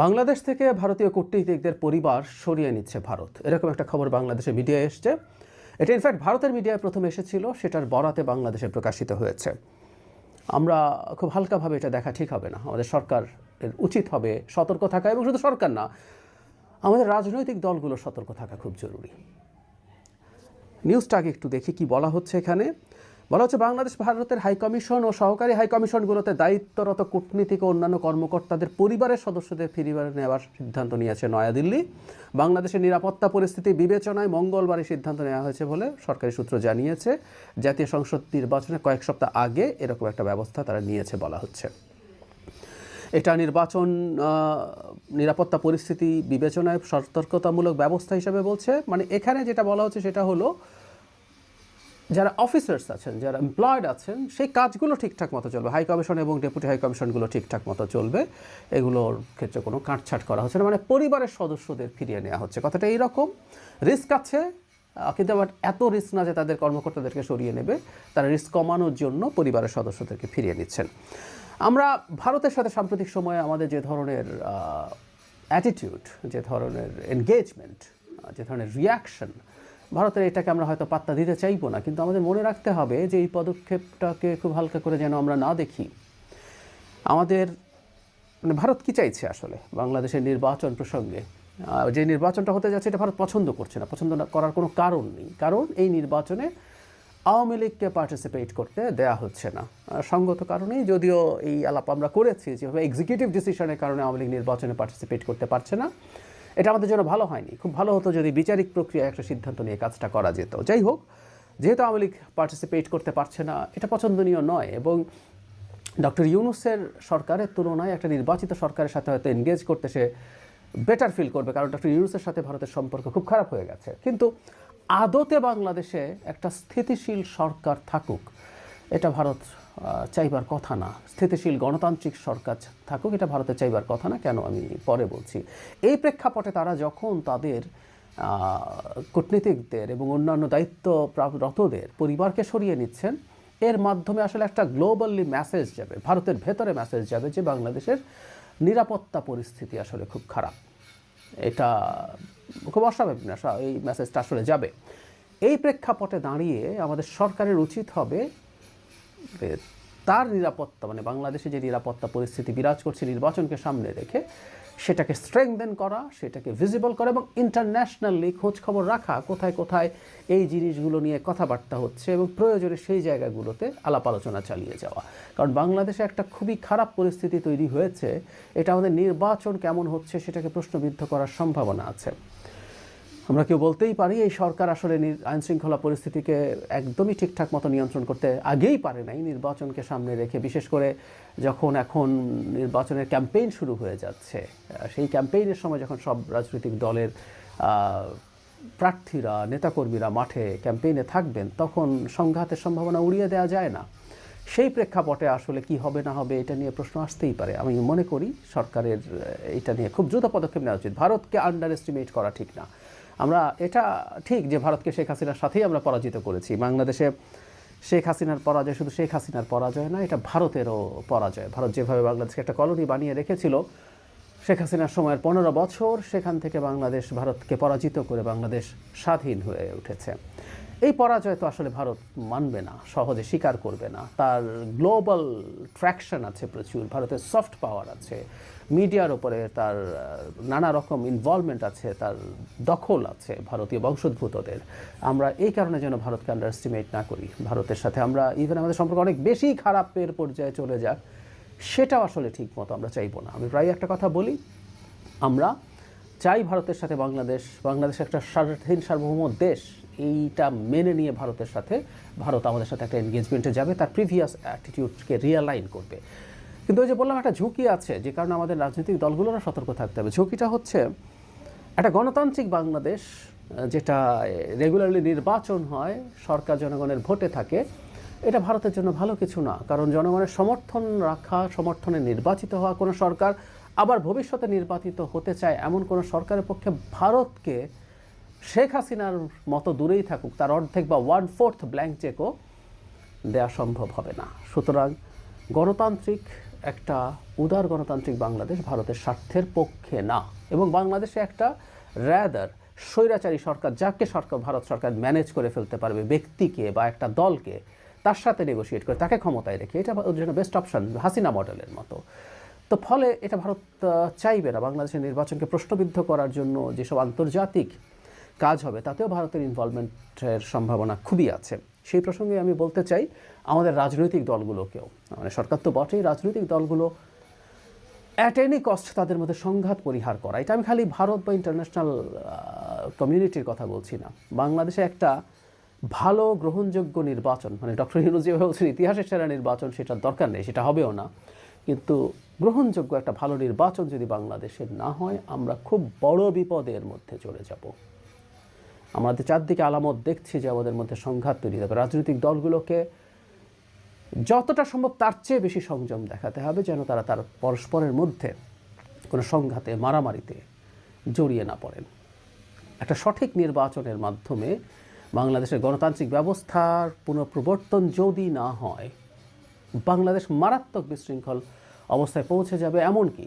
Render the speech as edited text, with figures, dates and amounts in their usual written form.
বাংলাদেশ থেকে ভারতীয় কূটনীতিকদের পরিবার সরিয়ে নিচ্ছে ভারত, এরকম একটা খবর বাংলাদেশের মিডিয়ায় এসছে। এটা ইনফ্যাক্ট ভারতের মিডিয়ায় প্রথম এসেছিল, সেটার বরাতে বাংলাদেশে প্রকাশিত হয়েছে। আমরা খুব হালকাভাবে এটা দেখা ঠিক হবে না। আমাদের সরকারের উচিত হবে সতর্ক থাকা, এবং শুধু সরকার না, আমাদের রাজনৈতিক দলগুলো সতর্ক থাকা খুব জরুরি। নিউজটাকে একটু দেখি কি বলা হচ্ছে। এখানে বলা হচ্ছে, বাংলাদেশ ভারতের হাইকমিশন ও সহকারী হাইকমিশনগুলোতে দায়িত্বরত কূটনীতিক ও অন্যান্য কর্মকর্তাদের পরিবারের সদস্যদের ফিরিয়ে নেওয়ার সিদ্ধান্ত নিয়েছে নয়াদিল্লি। বাংলাদেশের নিরাপত্তা পরিস্থিতি বিবেচনায় মঙ্গলবার এই সিদ্ধান্ত নেওয়া হয়েছে বলে সরকারি সূত্র জানিয়েছে। জাতীয় সংসদ নির্বাচনের কয়েক সপ্তাহ আগে এরকম একটা ব্যবস্থা তারা নিয়েছে বলা হচ্ছে। এটা নির্বাচন নিরাপত্তা পরিস্থিতি বিবেচনায় সতর্কতামূলক ব্যবস্থা হিসেবে বলছে। মানে এখানে যেটা বলা হচ্ছে সেটা হলো, যারা অফিসার্স আছেন, যারা এমপ্লয়েড আছেন, সেই কাজগুলো ঠিকঠাক মতো চলবে। হাই কমিশন এবং ডেপুটি হাই কমিশনগুলো ঠিকঠাক মতো চলবে, এগুলোর ক্ষেত্রে কোনো কাটছাট করা হচ্ছে না। মানে পরিবারের সদস্যদের ফিরিয়ে নেওয়া হচ্ছে। কথাটা এইরকম, রিস্ক আছে, কিন্তু আবার এত রিস্ক না যে তাদের কর্মকর্তাদেরকে সরিয়ে নেবে। তারা রিস্ক কমানোর জন্য পরিবারের সদস্যদেরকে ফিরিয়ে নিচ্ছেন। আমরা ভারতের সাথে সাম্প্রতিক সময়ে আমাদের যে ধরনের অ্যাটিটিউড, যে ধরনের এনগেজমেন্ট, যে ধরনের রিয়াকশন, ভারতের এটাকে আমরা হয়তো পাত্তা দিতে চাইবো না, কিন্তু আমাদের মনে রাখতে হবে যে এই পদক্ষেপটাকে খুব হালকা করে যেন আমরা না দেখি। আমাদের মানে ভারত কী চাইছে আসলে বাংলাদেশের নির্বাচন প্রসঙ্গে? যে নির্বাচনটা হতে যাচ্ছে এটা ভারত পছন্দ করছে না, পছন্দ করার কোনো কারণ নেই। কারণ এই নির্বাচনে আওয়ামী লীগকে পার্টিসিপেট করতে দেয়া হচ্ছে না, সঙ্গত কারণেই। যদিও এই আলাপ আমরা করেছি যেভাবে এক্সিকিউটিভ ডিসিশনের কারণে আওয়ামী লীগ নির্বাচনে পার্টিসিপেট করতে পারছে না, এটা আমাদের জন্য ভালো হয়নি। খুব ভালো হতো যদি বিচারিক প্রক্রিয়ায় একটা সিদ্ধান্ত নিয়ে কাজটা করা যেত। যাই হোক, যেহেতু আওয়ামী লীগ পার্টিসিপেট করতে পারছে না, এটা পছন্দনীয় নয়। এবং ডক্টর ইউনূসের সরকারের তুলনায় একটা নির্বাচিত সরকারের সাথে হয়তো এনগেজ করতে সে বেটার ফিল করবে, কারণ ডক্টর ইউনূসের সাথে ভারতের সম্পর্ক খুব খারাপ হয়ে গেছে। কিন্তু আদতে বাংলাদেশে একটা স্থিতিশীল সরকার থাকুক, এটা ভারত চাইবার কথা না। স্থিতিশীল গণতান্ত্রিক সরকার থাকুক, এটা ভারতের চাইবার কথা না। কেন, আমি পরে বলছি। এই প্রেক্ষাপটে তারা যখন তাদের কূটনীতিকদের এবং অন্যান্য দায়িত্বরতদের পরিবারকে সরিয়ে নিচ্ছেন, এর মাধ্যমে আসলে একটা গ্লোবালি মেসেজ যাবে, ভারতের ভেতরে মেসেজ যাবে যে বাংলাদেশের নিরাপত্তা পরিস্থিতি আসলে খুব খারাপ। এটা খুব অস্বাভাবিক না, এই মেসেজটা আসলে যাবে। এই প্রেক্ষাপটে দাঁড়িয়ে আমাদের সরকারের উচিত হবে তার নিরাপত্তা, মানে বাংলাদেশে যে নিরাপত্তা পরিস্থিতি বিরাজ করছে নির্বাচনকে সামনে রেখে, সেটাকে স্ট্রেংথেন করা, সেটাকে ভিজিবল করা, এবং ইন্টারন্যাশনালি খোঁজখবর রাখা কোথায় কোথায় এই জিনিসগুলো নিয়ে কথাবার্তা হচ্ছে, এবং প্রয়োজনে সেই জায়গাগুলোতে আলাপ আলোচনা চালিয়ে যাওয়া। কারণ বাংলাদেশে একটা খুবই খারাপ পরিস্থিতি তৈরি হয়েছে, এটা আমাদের নির্বাচন কেমন হচ্ছে সেটাকে প্রশ্নবিদ্ধ করার সম্ভাবনা আছে। আমরা কেউ বলতেই পারি এই সরকার আসলে আইনশৃঙ্খলা পরিস্থিতিকে একদমই ঠিকঠাক মতো নিয়ন্ত্রণ করতে আগেই পারে নাই, নির্বাচনকে সামনে রেখে। বিশেষ করে যখন এখন নির্বাচনের ক্যাম্পেইন শুরু হয়ে যাচ্ছে, সেই ক্যাম্পেইনের সময় যখন সব রাজনৈতিক দলের প্রার্থীরা, নেতাকর্মীরা মাঠে ক্যাম্পেইনে থাকবেন, তখন সংঘাতের সম্ভাবনা উড়িয়ে দেওয়া যায় না। সেই প্রেক্ষাপটে আসলে কি হবে না হবে এটা নিয়ে প্রশ্ন আসতেই পারে। আমি মনে করি সরকারের এটা নিয়ে খুব দ্রুত পদক্ষেপ নেওয়া উচিত। ভারতকে আন্ডার এস্টিমেট করা ঠিক না। আমরা এটা ঠিক যে ভারতকে শেখ হাসিনার সাথেই আমরা পরাজিত করেছি। বাংলাদেশে শেখ হাসিনার পরাজয় শুধু শেখ হাসিনার পরাজয় না, এটা ভারতেরও পরাজয়। ভারত যেভাবে বাংলাদেশকে একটা কলোনি বানিয়ে রেখেছিল শেখ হাসিনার সময়ের 15 বছর, সেখান থেকে বাংলাদেশ ভারতকে পরাজিত করে বাংলাদেশ স্বাধীন হয়ে উঠেছে। এই পরাজয় তো আসলে ভারত মানবে না, সহজে স্বীকার করবে না। তার গ্লোবাল ট্র্যাকশন আছে প্রচুর, ভারতের সফট পাওয়ার আছে, মিডিয়ার ওপরে তার নানা রকম ইনভলভমেন্ট আছে, তার দখল আছে ভারতীয় বংশোদ্ভূতদের। আমরা এই কারণে যেন ভারতকে আন্ডার এস্টিমেট না করি। ভারতের সাথে আমরা ইভেন আমাদের সম্পর্ক অনেক বেশি খারাপের পর্যায়ে চলে যাক, সেটাও আসলে ঠিক মতো আমরা চাইবো না। আমি প্রায় একটা কথা বলি, আমরা চাই ভারতের সাথে বাংলাদেশ একটা স্বাধীন সার্বভৌম দেশ, এইটা মেনে নিয়ে ভারতের সাথে ভারত আমাদের সাথে একটা এনগেজমেন্টে যাবে, তার প্রিভিয়াস অ্যাটিটিউডকে রিয়ালাইন করবে। কিন্তু ওই যে বললাম, একটা ঝুঁকি আছে, যে কারণে আমাদের রাজনৈতিক দলগুলোরও সতর্ক থাকতে হবে। ঝুঁকিটা হচ্ছে, একটা গণতান্ত্রিক বাংলাদেশ যেটা রেগুলারলি নির্বাচন হয়, সরকার জনগণের ভোটে থাকে, এটা ভারতের জন্য ভালো কিছু না। কারণ জনগণের সমর্থন রাখা, সমর্থনে নির্বাচিত হওয়া কোনো সরকার আবার ভবিষ্যতে নির্বাচিত হতে চায় এমন কোনো সরকারের পক্ষে ভারতকে শেখ হাসিনার মতো দূরেই থাকুক, তার অর্ধেক বা 1/4 ব্ল্যাঙ্ক চেকও দেওয়া সম্ভব হবে না। সুতরাং গণতান্ত্রিক একটা উদার গণতান্ত্রিক বাংলাদেশ ভারতের স্বার্থের পক্ষে না, এবং বাংলাদেশে একটা র্যাদার স্বৈরাচারী সরকার, যাকে ভারত সরকার ম্যানেজ করে ফেলতে পারবে, ব্যক্তিকে বা একটা দলকে তার সাথে নেগোশিয়েট করে তাকে ক্ষমতায় রেখে, এটা ওর জন্য বেস্ট অপশন, হাসিনা মডেলের মতো। তো ফলে এটা ভারত চাইবে না। বাংলাদেশের নির্বাচনকে প্রশ্নবিদ্ধ করার জন্য যেসব আন্তর্জাতিক কাজ হবে তাতেও ভারতের ইনভলভমেন্টের সম্ভাবনা খুবই আছে। সেই প্রসঙ্গে আমি বলতে চাই আমাদের রাজনৈতিক দলগুলোকেও, মানে সরকার তো বটেই, রাজনৈতিক দলগুলো অ্যাট এনি কস্ট তাদের মধ্যে সংঘাত পরিহার করা। এটা আমি খালি ভারত বা ইন্টারন্যাশনাল কমিউনিটির কথা বলছি না। বাংলাদেশে একটা ভালো গ্রহণযোগ্য নির্বাচন, মানে ডক্টর ইউনূস যেভাবে বলছেন ইতিহাসের সেরা নির্বাচন, সেটার দরকার নেই, সেটা হবেও না, কিন্তু গ্রহণযোগ্য একটা ভালো নির্বাচন যদি বাংলাদেশের না হয় আমরা খুব বড় বিপদের মধ্যে চলে যাব। আমাদের চারদিকে আলামত দেখছি যে আমাদের মধ্যে সংঘাত তৈরি হবে। রাজনৈতিক দলগুলোকে যতটা সম্ভব তার চেয়ে বেশি সংযম দেখাতে হবে, যেন তারা তার পরস্পরের মধ্যে কোনো সংঘাতে, মারামারিতে জড়িয়ে না পড়েন। একটা সঠিক নির্বাচনের মাধ্যমে বাংলাদেশের গণতান্ত্রিক ব্যবস্থার পুনঃপ্রবর্তন যদি না হয়, বাংলাদেশ মারাত্মক বিশৃঙ্খল অবস্থায় পৌঁছে যাবে। এমনকি